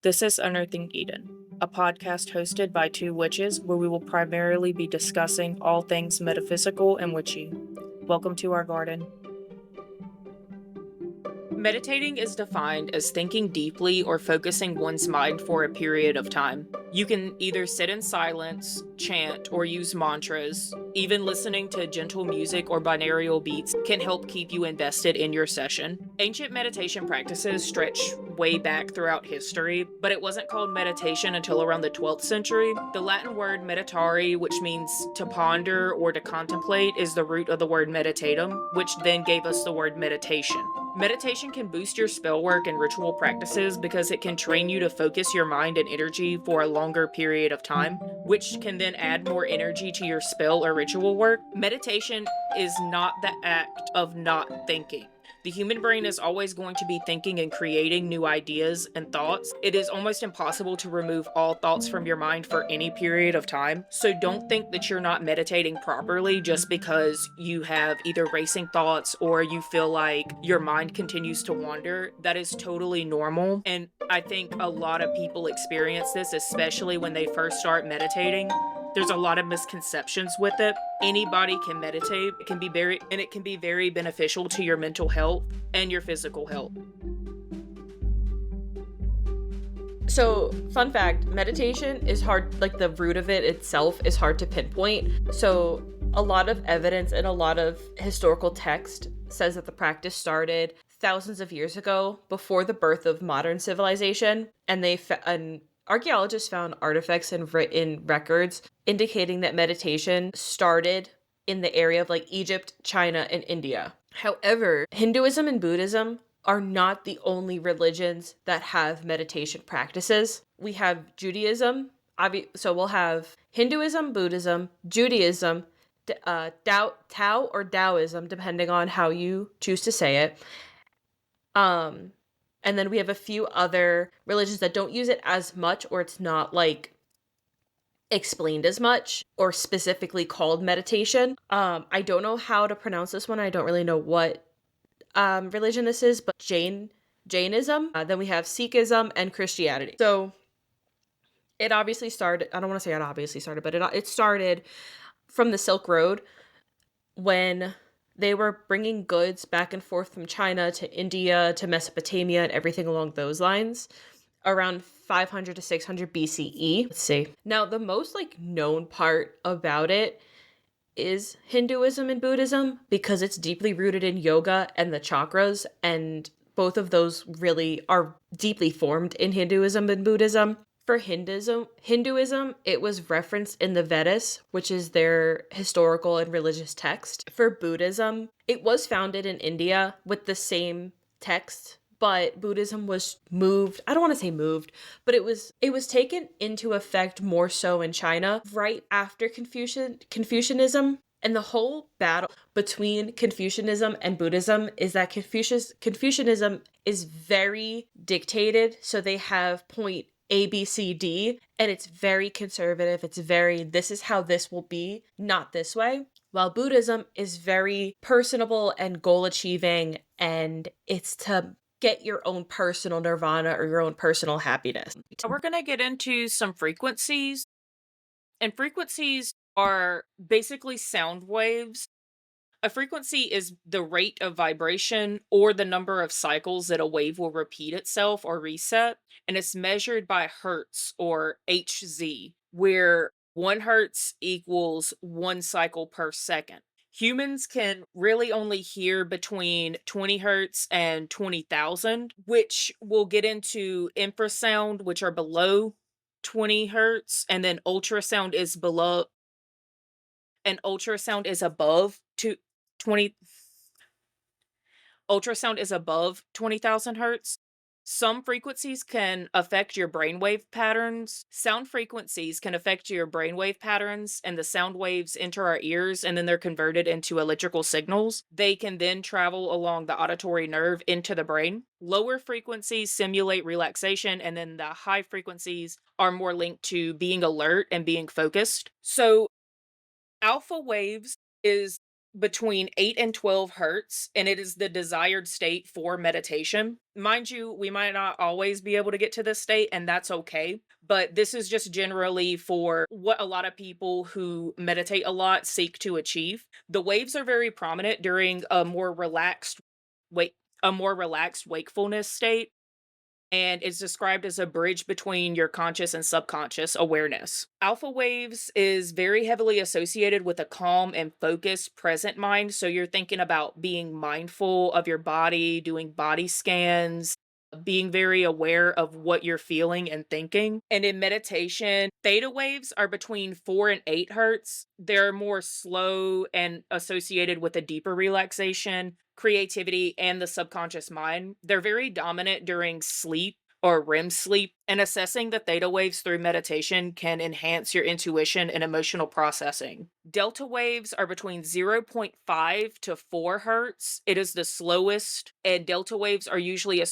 This is Unearthing Eden, a podcast hosted by two witches where we will primarily be discussing all things metaphysical and witchy. Welcome to our garden. Meditating is defined as thinking deeply or focusing one's mind for a period of time. You can either sit in silence, chant, or use mantras. Even listening to gentle music or binaural beats can help keep you invested in your session. Ancient meditation practices stretch way back throughout history, but it wasn't called meditation until around the 12th century. The Latin word meditare, which means to ponder or to contemplate, is the root of the word meditatum, which then gave us the word meditation. Meditation can boost your spell work and ritual practices because it can train you to focus your mind and energy for a longer period of time, which can then add more energy to your spell or ritual work. Meditation is not the act of not thinking. The human brain is always going to be thinking and creating new ideas and thoughts. It is almost impossible to remove all thoughts from your mind for any period of time. So don't think that you're not meditating properly just because you have either racing thoughts or you feel like your mind continues to wander. That is totally normal. And I think a lot of people experience this, especially when they first start meditating. There's a lot of misconceptions with it. Anybody can meditate. It can be very beneficial to your mental health and your physical health. So, fun fact, meditation is hard, like the root of it itself is hard to pinpoint. So, a lot of evidence and a lot of historical text says that the practice started thousands of years ago before the birth of modern civilization, and archaeologists found artifacts and written records indicating that meditation started in the area of like Egypt, China, and India. However, Hinduism and Buddhism are not the only religions that have meditation practices. We have Judaism, so we'll have Hinduism, Buddhism, Judaism, Tao or Taoism, depending on how you choose to say it. And then we have a few other religions that don't use it as much, or it's not like explained as much or specifically called meditation. I don't know how to pronounce this one. I don't really know what religion this is, but Jainism. Then we have Sikhism and Christianity. So it obviously started, I don't want to say it obviously started, but it started from the Silk Road when they were bringing goods back and forth from China to India to Mesopotamia and everything along those lines around 500 to 600 BCE. Let's see. Now, the most known part about it is Hinduism and Buddhism because it's deeply rooted in yoga and the chakras, and both of those really are deeply formed in Hinduism and Buddhism. For Hinduism, it was referenced in the Vedas, which is their historical and religious text. For Buddhism, it was founded in India with the same text, but Buddhism was moved. I don't want to say moved, but it was taken into effect more so in China right after Confucianism. And the whole battle between Confucianism and Buddhism is that Confucianism is very dictated, so they have point A, B, C, D, and it's very conservative. It's very, this is how this will be, not this way. While Buddhism is very personable and goal achieving, and it's to get your own personal nirvana or your own personal happiness. We're going to get into some frequencies, and frequencies are basically sound waves. A frequency is the rate of vibration or the number of cycles that a wave will repeat itself or reset, and it's measured by hertz or Hz, where 1 hertz equals 1 cycle per second. Humans can really only hear between 20 hertz and 20,000, which we'll get into infrasound, which are below 20 hertz, and then ultrasound is above 20. Ultrasound is above 20,000 hertz. Some frequencies can affect your brainwave patterns. Sound frequencies can affect your brainwave patterns, and the sound waves enter our ears and then they're converted into electrical signals. They can then travel along the auditory nerve into the brain. Lower frequencies simulate relaxation, and then the high frequencies are more linked to being alert and being focused. So alpha waves is between 8 and 12 hertz, and it is the desired state for meditation. Mind you, we might not always be able to get to this state, and that's okay. But this is just generally for what a lot of people who meditate a lot seek to achieve. The waves are very prominent during wake a more relaxed wakefulness state, and is described as a bridge between your conscious and subconscious awareness. Alpha waves is very heavily associated with a calm and focused present mind. So you're thinking about being mindful of your body, doing body scans, being very aware of what you're feeling and thinking. And in meditation, theta waves are between 4 and 8 hertz. They're more slow and associated with a deeper relaxation, creativity, and the subconscious mind. They're very dominant during sleep or REM sleep, and assessing the theta waves through meditation can enhance your intuition and emotional processing. Delta waves are between zero point 0.5 to 4 hertz. It is the slowest, and delta waves are usually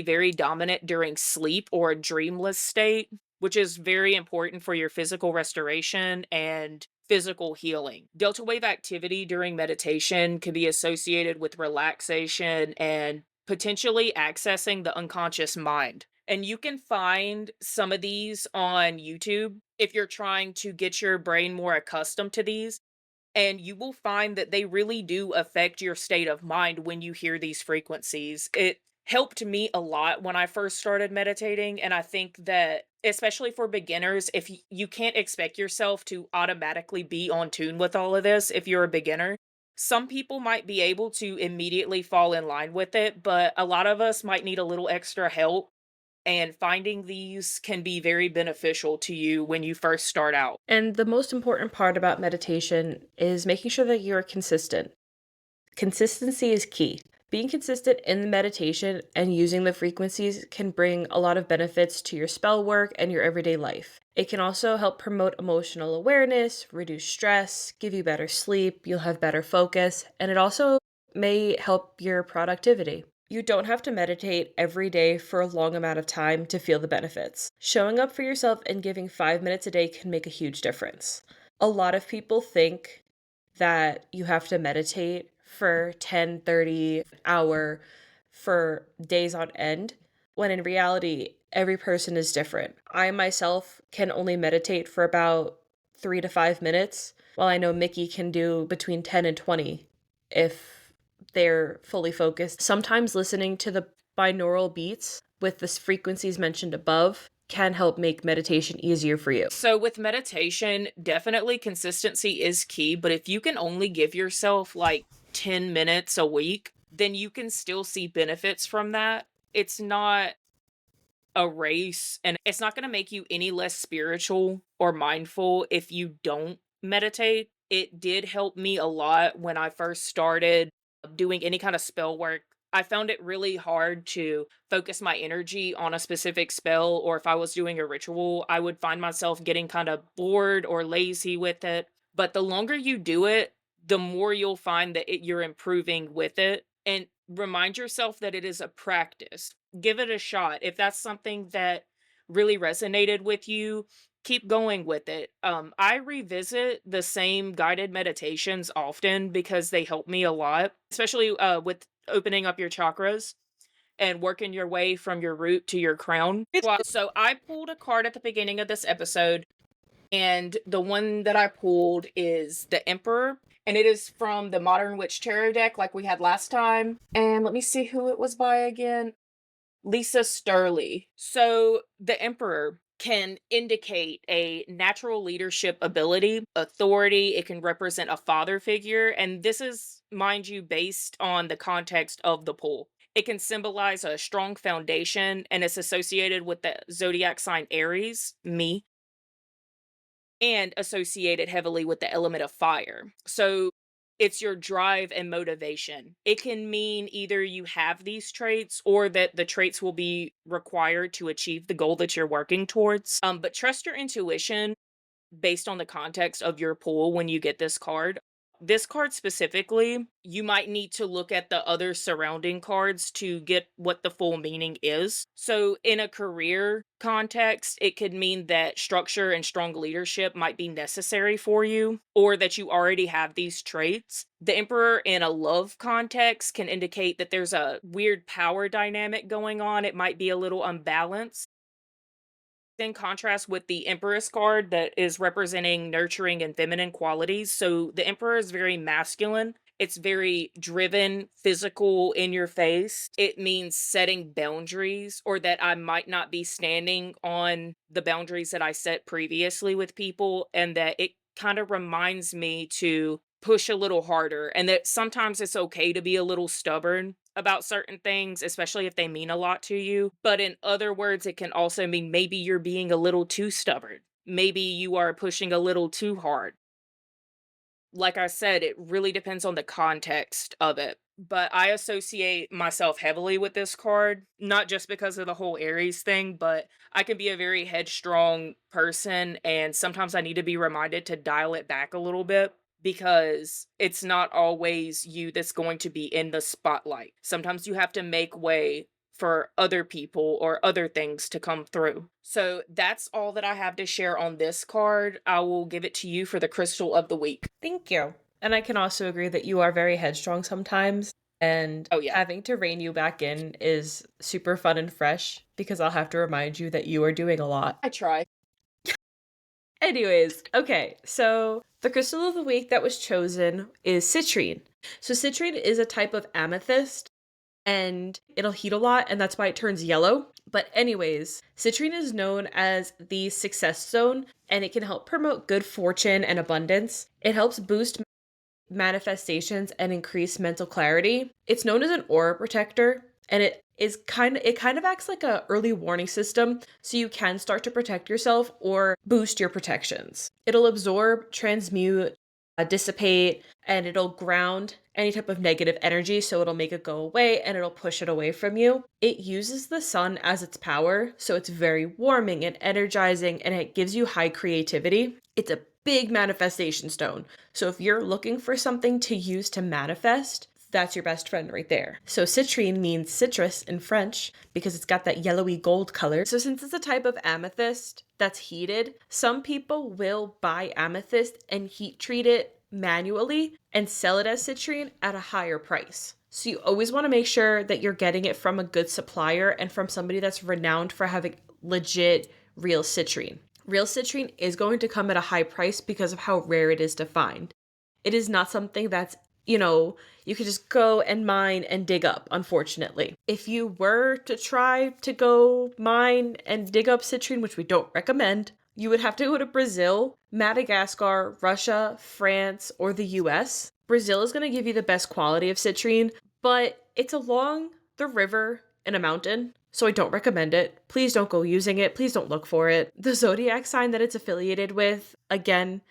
very dominant during sleep or a dreamless state, which is very important for your physical restoration and physical healing. Delta wave activity during meditation can be associated with relaxation and potentially accessing the unconscious mind. And you can find some of these on YouTube if you're trying to get your brain more accustomed to these. And you will find that they really do affect your state of mind when you hear these frequencies. It helped me a lot when I first started meditating. And I think that, especially for beginners, if you can't expect yourself to automatically be on tune with all of this if you're a beginner. Some people might be able to immediately fall in line with it, but a lot of us might need a little extra help. And finding these can be very beneficial to you when you first start out. And the most important part about meditation is making sure that you're consistent. Consistency is key. Being consistent in the meditation and using the frequencies can bring a lot of benefits to your spell work and your everyday life. It can also help promote emotional awareness, reduce stress, give you better sleep, you'll have better focus, and it also may help your productivity. You don't have to meditate every day for a long amount of time to feel the benefits. Showing up for yourself and giving 5 minutes a day can make a huge difference. A lot of people think that you have to meditate for 10, 30 hour for days on end, when in reality, every person is different. I myself can only meditate for about 3 to 5 minutes, while I know Mickey can do between 10 and 20 if they're fully focused. Sometimes listening to the binaural beats with the frequencies mentioned above can help make meditation easier for you. So, with meditation, definitely consistency is key. But if you can only give yourself like 10 minutes a week, then you can still see benefits from that. It's not a race, and it's not going to make you any less spiritual or mindful if you don't meditate. It did help me a lot when I first started doing any kind of spell work. I found it really hard to focus my energy on a specific spell, or if I was doing a ritual, I would find myself getting kind of bored or lazy with it. But the longer you do it, the more you'll find that you're improving with it. And remind yourself that it is a practice. Give it a shot. If that's something that really resonated with you, keep going with it. I revisit the same guided meditations often because they help me a lot, especially with opening up your chakras and working your way from your root to your crown. So I pulled a card at the beginning of this episode, and the one that I pulled is the Emperor, and it is from the Modern Witch Tarot deck, like we had last time. And let me see who it was by again. Lisa Sturley. So the Emperor can indicate a natural leadership ability, authority. It can represent a father figure. And this is, mind you, based on the context of the pull. It can symbolize a strong foundation, and it's associated with the zodiac sign Aries, me, and associated heavily with the element of fire. So it's your drive and motivation. It can mean either you have these traits or that the traits will be required to achieve the goal that you're working towards. But trust your intuition based on the context of your pool when you get this card. This card specifically, you might need to look at the other surrounding cards to get what the full meaning is. So, in a career context, it could mean that structure and strong leadership might be necessary for you, or that you already have these traits. The Emperor in a love context can indicate that there's a weird power dynamic going on. It might be a little unbalanced in contrast with the Empress card that is representing nurturing and feminine qualities. So the Emperor is very masculine. It's very driven, physical, in your face. It means setting boundaries, or that I might not be standing on the boundaries that I set previously with people, and that it kind of reminds me to push a little harder, and that sometimes it's okay to be a little stubborn about certain things, especially if they mean a lot to you. But in other words, it can also mean maybe you're being a little too stubborn. Maybe you are pushing a little too hard. Like I said, it really depends on the context of it. But I associate myself heavily with this card, not just because of the whole Aries thing, but I can be a very headstrong person, and sometimes I need to be reminded to dial it back a little bit because it's not always you that's going to be in the spotlight. Sometimes you have to make way for other people or other things to come through. So that's all that I have to share on this card. I will give it to you for the crystal of the week. Thank you. And I can also agree that you are very headstrong sometimes. And Oh, yeah. having to rein you back in is super fun and fresh because I'll have to remind you that you are doing a lot. I try. Anyways, okay, so the crystal of the week that was chosen is citrine. So citrine is a type of amethyst and it'll heat a lot and that's why it turns yellow. But anyways, citrine is known as the success stone and it can help promote good fortune and abundance. It helps boost manifestations and increase mental clarity. It's known as an aura protector and it kind of acts like a early warning system so you can start to protect yourself or boost your protections. It'll absorb, transmute, dissipate, and it'll ground any type of negative energy so it'll make it go away and it'll push it away from you. It uses the sun as its power, so it's very warming and energizing and it gives you high creativity. It's a big manifestation stone. So if you're looking for something to use to manifest, that's your best friend right there. So citrine means citrus in French because it's got that yellowy gold color. So since it's a type of amethyst that's heated, some people will buy amethyst and heat treat it manually and sell it as citrine at a higher price. So you always want to make sure that you're getting it from a good supplier and from somebody that's renowned for having legit real citrine. Real citrine is going to come at a high price because of how rare it is to find. It is not something that's, you could just go and mine and dig up, unfortunately. If you were to try to go mine and dig up citrine, which we don't recommend, you would have to go to Brazil, Madagascar, Russia, France, or the US. Brazil is going to give you the best quality of citrine, but it's along the river in a mountain, so I don't recommend it. Please don't go using it. Please don't look for it. The zodiac sign that it's affiliated with, again,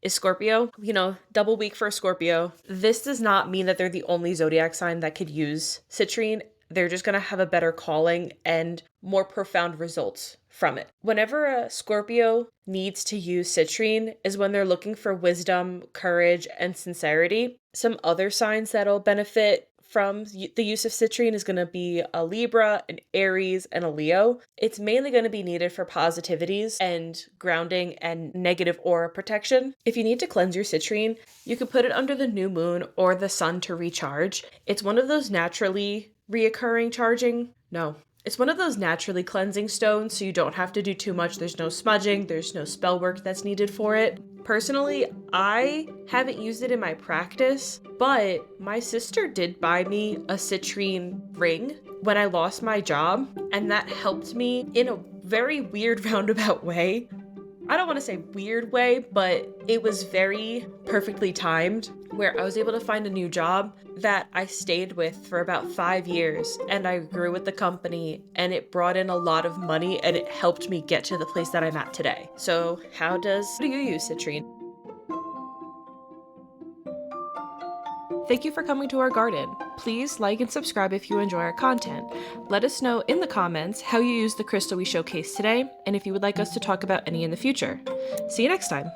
is Scorpio. Double week for Scorpio. This does not mean that they're the only zodiac sign that could use citrine. They're just going to have a better calling and more profound results from it. Whenever a Scorpio needs to use citrine is when they're looking for wisdom, courage, and sincerity. Some other signs that'll benefit from the use of citrine is going to be a Libra, an Aries, and a Leo. It's mainly going to be needed for positivities and grounding and negative aura protection. If you need to cleanse your citrine, you could put it under the new moon or the sun to recharge. It's one of those naturally it's one of those naturally cleansing stones, so you don't have to do too much. There's no smudging, there's no spell work that's needed for it. Personally, I haven't used it in my practice, but my sister did buy me a citrine ring when I lost my job, and that helped me in a very weird roundabout way. I don't want to say weird way, but it was very perfectly timed where I was able to find a new job that I stayed with for about 5 years and I grew with the company and it brought in a lot of money and it helped me get to the place that I'm at today. So how do you use citrine? Thank you for coming to our garden. Please like and subscribe if you enjoy our content. Let us know in the comments how you use the crystal we showcased today and if you would like us to talk about any in the future. See you next time.